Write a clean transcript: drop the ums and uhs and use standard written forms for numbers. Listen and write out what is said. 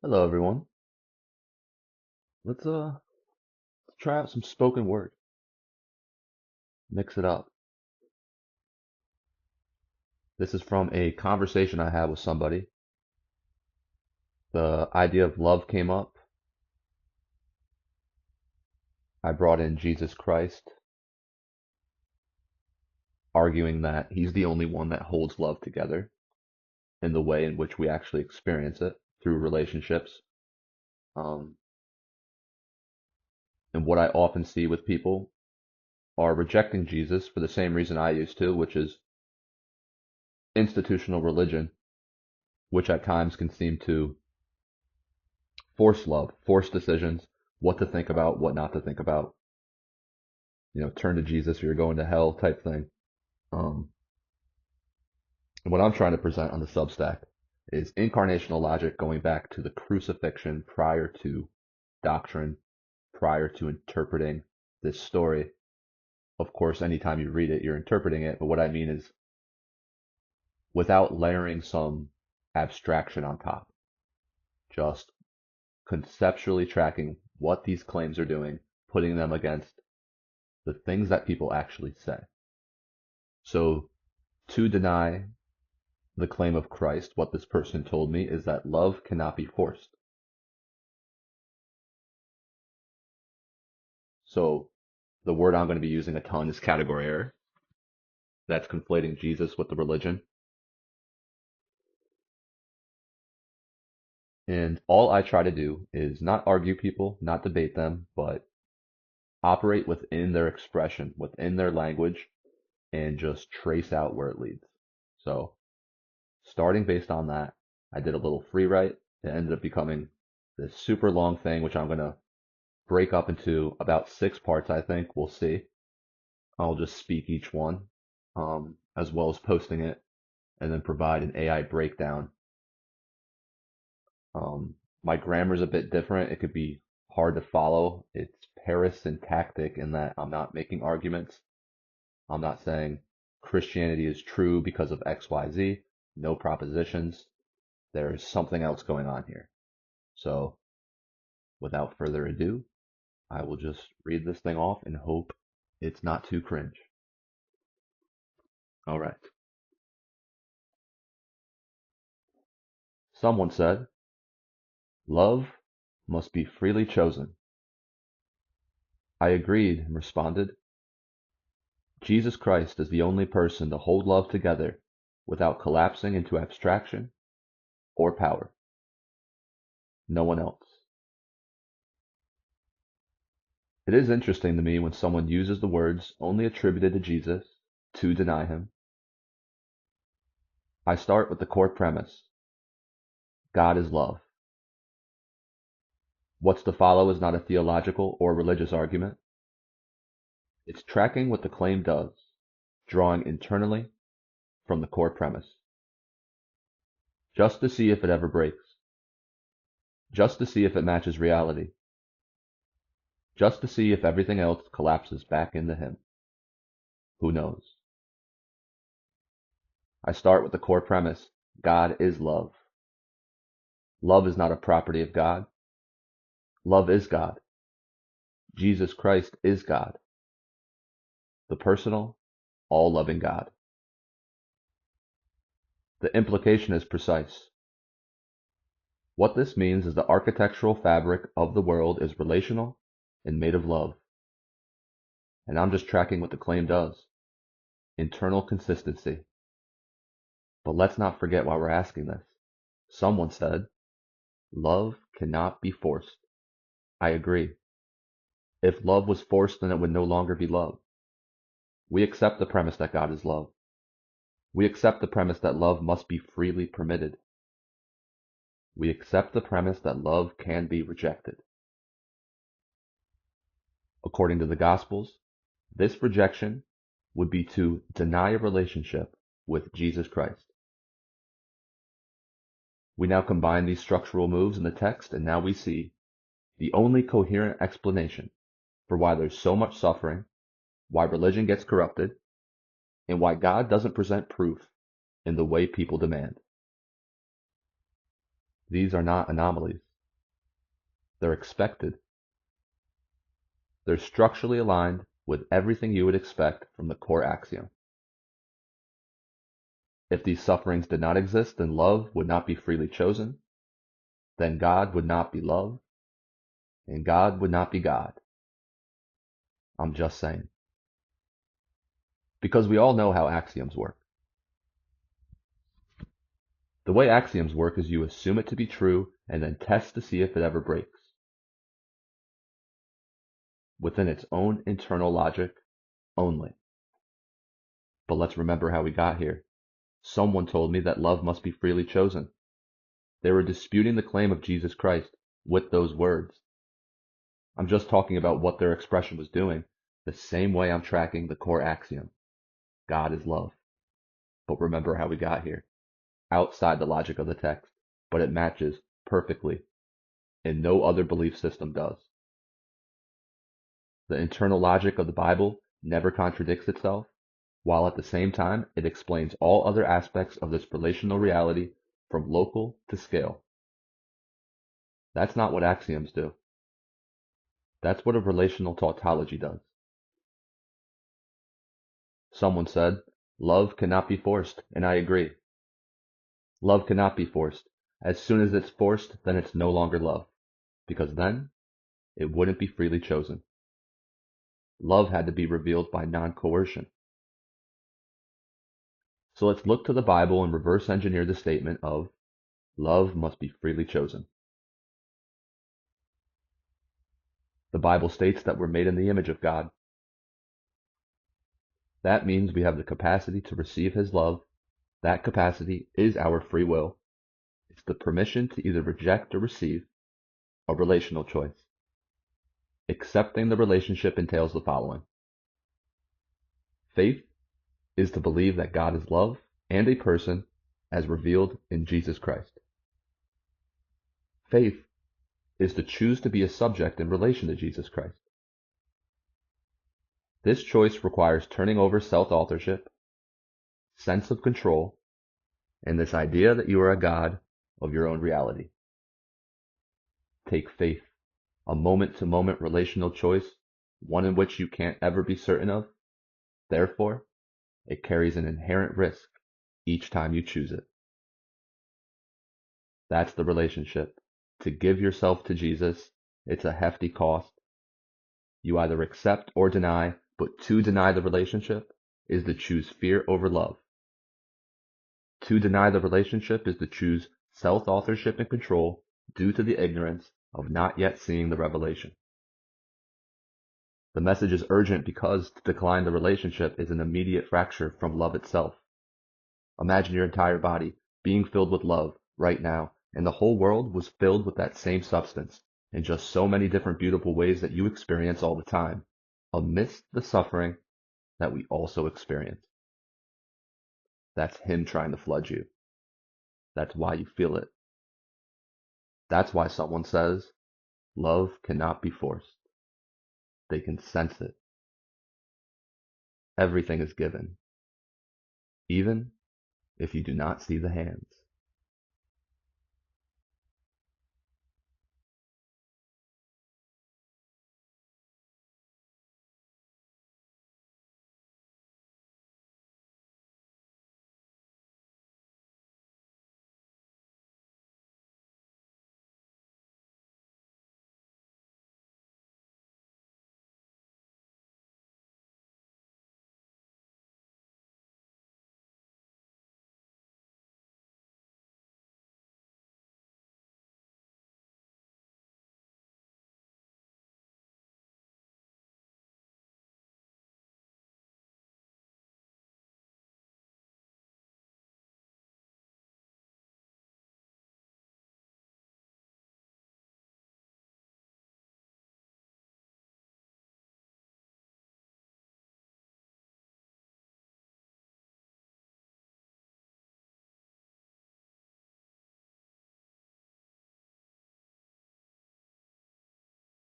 Hello everyone. Let's try out some spoken word. Mix it up. This is from a conversation I had with somebody. The idea of love came up. I brought in Jesus Christ, arguing that he's the only one that holds love together in the way in which we actually experience it through relationships. Um, and what I often see with people are rejecting Jesus for the same reason I used to, which is institutional religion, which at times can seem to force love, force decisions, what to think about, what not to think about. Turn to Jesus or you're going to hell type thing. Um, and what I'm trying to present on the Substack is incarnational logic going back to the crucifixion prior to doctrine, prior to interpreting this story. Of course, anytime you read it, you're interpreting it. But what I mean is without layering some abstraction on top, just conceptually tracking what these claims are doing, putting them against the things that people actually say. So to deny the claim of Christ, what this person told me is that love cannot be forced. So the word I'm going to be using a ton is category error. That's conflating Jesus with the religion. And all I try to do is not argue people, not debate them, but operate within their expression, within their language, and just trace out where it leads. So starting based on that, I did a little free write. It ended up becoming this super long thing, which I'm going to break up into about 6 parts, I think. We'll see. I'll just speak each one, as well as posting it, and then provide an AI breakdown. My grammar is a bit different. It could be hard to follow. It's parasyntactic in that I'm not making arguments. I'm not saying Christianity is true because of X, Y, Z. No propositions. There's something else going on here. So, without further ado, I will just read this thing off and hope it's not too cringe. All right. Someone said, love must be freely chosen. I agreed and responded, Jesus Christ is the only person to hold love together without collapsing into abstraction or power. No one else. It is interesting to me when someone uses the words only attributed to Jesus to deny him. I start with the core premise. God is love. What's to follow is not a theological or religious argument. It's tracking what the claim does, drawing internally from the core premise, just to see if it ever breaks, just to see if it matches reality, just to see if everything else collapses back into him. Who knows? I start with the core premise. God is love. Love is not a property of God. Love is God. Jesus Christ is God, the personal, all-loving God. The implication is precise. What this means is the architectural fabric of the world is relational and made of love. And I'm just tracking what the claim does. Internal consistency. But let's not forget why we're asking this. Someone said, love cannot be forced. I agree. If love was forced, then it would no longer be love. We accept the premise that God is love. We accept the premise that love must be freely permitted. We accept the premise that love can be rejected. According to the Gospels, this rejection would be to deny a relationship with Jesus Christ. We now combine these structural moves in the text, and now we see the only coherent explanation for why there's so much suffering, why religion gets corrupted, and why God doesn't present proof in the way people demand. These are not anomalies. They're expected. They're structurally aligned with everything you would expect from the core axiom. If these sufferings did not exist, then love would not be freely chosen, then God would not be love, and God would not be God. I'm just saying. Because we all know how axioms work. The way axioms work is you assume it to be true and then test to see if it ever breaks. Within its own internal logic only. But let's remember how we got here. Someone told me that love must be freely chosen. They were disputing the claim of Jesus Christ with those words. I'm just talking about what their expression was doing, the same way I'm tracking the core axiom. God is love. But remember how we got here. Outside the logic of the text, but it matches perfectly, and no other belief system does. The internal logic of the Bible never contradicts itself, while at the same time it explains all other aspects of this relational reality from local to scale. That's not what axioms do. That's what a relational tautology does. Someone said, love cannot be forced, and I agree. Love cannot be forced. As soon as it's forced, then it's no longer love, because then it wouldn't be freely chosen. Love had to be revealed by non-coercion. So let's look to the Bible and reverse engineer the statement of love must be freely chosen. The Bible states that we're made in the image of God. That means we have the capacity to receive His love. That capacity is our free will. It's the permission to either reject or receive, a relational choice. Accepting the relationship entails the following. Faith is to believe that God is love and a person as revealed in Jesus Christ. Faith is to choose to be a subject in relation to Jesus Christ. This choice requires turning over self-authorship, sense of control, and this idea that you are a God of your own reality. Take faith, a moment-to-moment relational choice, one in which you can't ever be certain of. Therefore, it carries an inherent risk each time you choose it. That's the relationship. To give yourself to Jesus, it's a hefty cost. You either accept or deny, but to deny the relationship is to choose fear over love. To deny the relationship is to choose self-authorship and control due to the ignorance of not yet seeing the revelation. The message is urgent because to decline the relationship is an immediate fracture from love itself. Imagine your entire body being filled with love right now, and the whole world was filled with that same substance in just so many different beautiful ways that you experience all the time, amidst the suffering that we also experience. That's Him trying to flood you. That's why you feel it. That's why someone says, love cannot be forced. They can sense it. Everything is given, even if you do not see the hands.